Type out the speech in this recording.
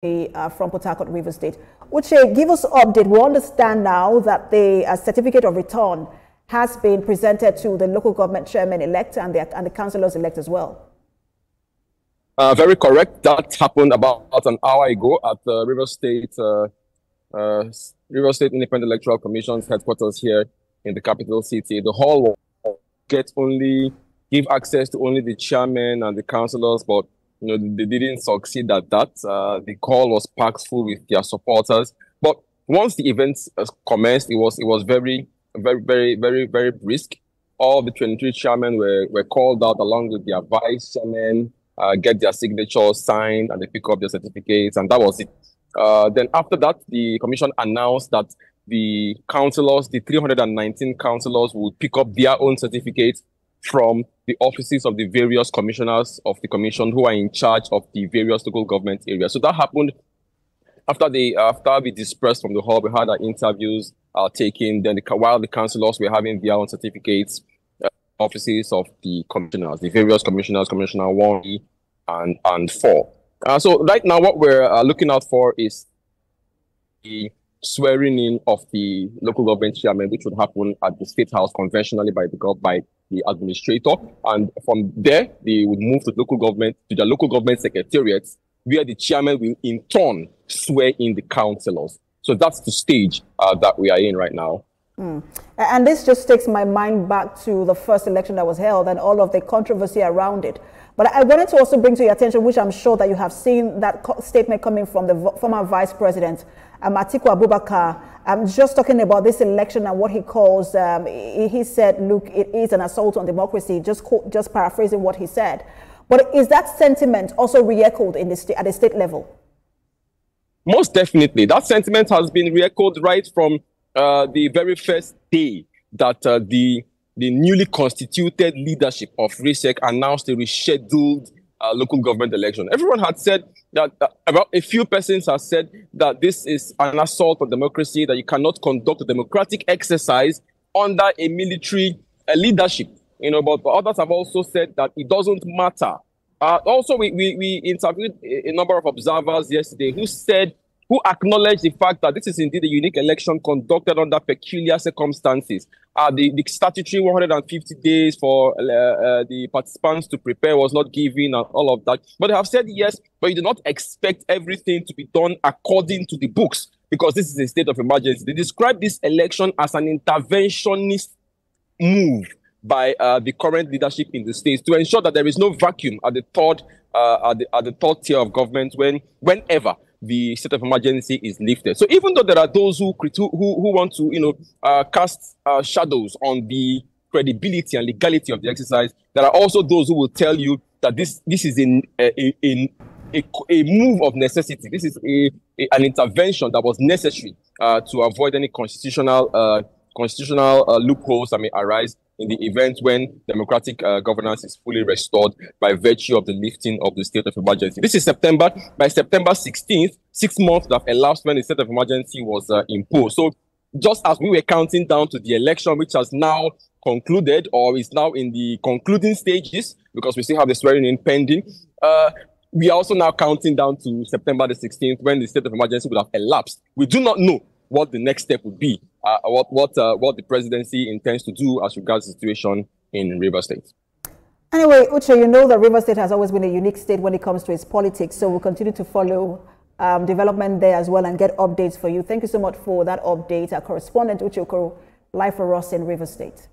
from Port Harcourt, River State. Uche, give us an update. We understand now that the certificate of return has been presented to the local government chairman-elect and the councillors-elect as well. Very correct. That happened about an hour ago at the River State Independent Electoral Commission's headquarters here in the capital city. The hall will give access to only the chairman and the councillors, but they didn't succeed at that. The hall was packed full with their supporters. But once the events commenced, it was very brisk. All the 23 chairmen were called out along with their vice chairmen, get their signatures signed, and they pick up their certificates, and that was it. Then after that, the commission announced that the councillors, the 319 councillors, would pick up their own certificates from the offices of the various commissioners of the commission who are in charge of the various local government areas. So that happened after we dispersed from the hall. We had our interviews taken. Then while the councillors were having their own certificates, offices of the commissioners, the various commissioners, Commissioner 1 and 4. So right now, what we're looking out for is the swearing in of the local government chairman, which would happen at the State House conventionally by the administrator, and from there they would move to the local government secretariats, where the chairman will in turn swear in the councillors. So that's the stage that we are in right now. And this just takes my mind back to the first election that was held and all of the controversy around it. But I wanted to also bring to your attention, which I'm sure that you have seen, that statement coming from the former Vice President, Atiku Abubakar, just talking about this election and what he calls, he said, look, it is an assault on democracy, just paraphrasing what he said. But is that sentiment also re-echoed at the state level? Most definitely. That sentiment has been re-echoed right from the very first day that the newly constituted leadership of RSIEC announced a rescheduled local government election. Everyone had said that, about a few persons have said that this is an assault on democracy, that you cannot conduct a democratic exercise under a military leadership. But others have also said that it doesn't matter. Also, we interviewed a number of observers yesterday who acknowledged the fact that this is indeed a unique election conducted under peculiar circumstances. The statutory 150 days for the participants to prepare was not given and all of that. But they have said yes, but you do not expect everything to be done according to the books, because this is a state of emergency. They describe this election as an interventionist move by the current leadership in the states to ensure that there is no vacuum at the third tier of government whenever the state of emergency is lifted. So even though there are those who want to cast shadows on the credibility and legality of the exercise, there are also those who will tell you that this is a move of necessity. This is an intervention that was necessary to avoid any constitutional loopholes that may arise in the event when democratic governance is fully restored by virtue of the lifting of the state of emergency. This is September. By September 16th, 6 months have elapsed when the state of emergency was imposed. So just as we were counting down to the election, which has now concluded or is now in the concluding stages, because we still have the swearing in pending, we are also now counting down to September the 16th when the state of emergency would have elapsed. We do not know what the next step would be, what the presidency intends to do as regards the situation in River State. Anyway, Uche, you know that River State has always been a unique state when it comes to its politics, so we'll continue to follow development there as well and get updates for you. Thank you so much for that update. Our correspondent, Uche Okoro, live for us in River State.